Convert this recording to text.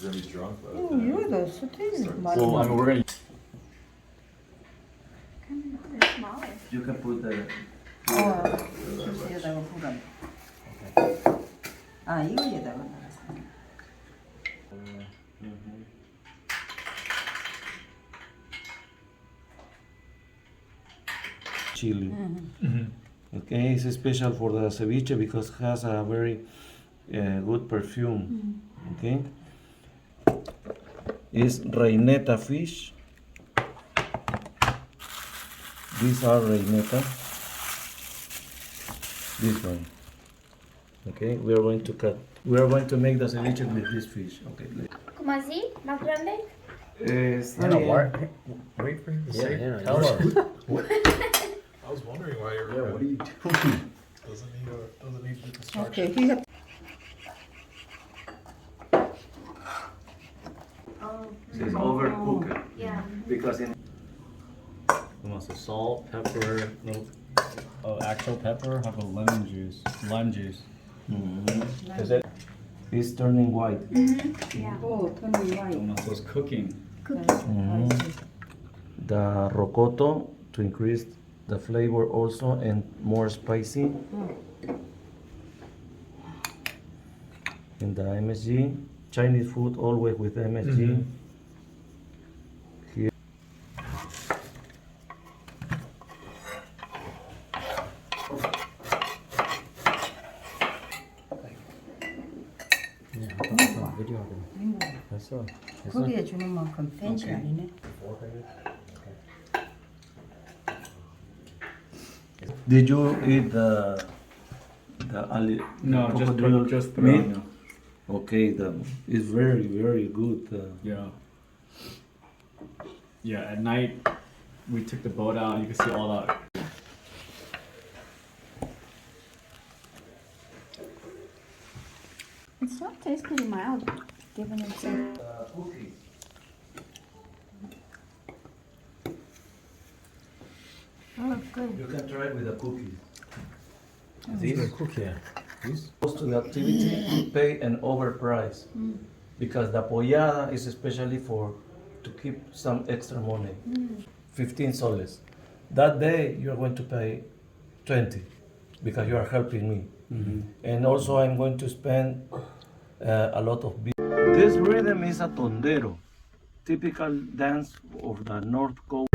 gonna be drunk by the 어, time. 이거도 스테이크 많이 Well, I mean, we're gonna. You can put the. 주스에다가 부담. 아, 이거에다가 넣었어. Chili. Okay, it's special for the ceviche because it has a very good perfume. Okay, it's reineta fish. These are reineta. This one. Okay, we are going to cut. We are going to make the ceviche with this fish. Okay. ¿Cómo así? ¿Más grande? Hannah, wait for him to say. yeah, Tell him. I was wondering why you're. Yeah, what are you doing? Doesn't need to start. Okay, here. It's overcooked Yeah. because in We want some salt, pepper, little actual pepper. How about lemon juice? Lime juice. it's turning white. 오, 토니 와인. So it's cooking. The rocoto to increase the flavor also and more spicy. And the MSG, Chinese food always with MSG. Here. 됐어. 거기에 주는 만큼 팬시 오케이. 아니네. Did you eat the No, crocodile just meat? no. Okay, it's very very good. Yeah. Yeah. At night, we took the boat out. You can see all that. It still tastes pretty mild, given it's a... Cookies. Oh, good. You can try with the cookies. These cookie. These. Goes to the activity, pay an overprice because the pollada is especially for to keep some extra money. 15 soles. That day you are going to pay 20 because you are helping me, and also I'm going to spend a lot of. This rhythm is a tondero, typical dance of the North Coast.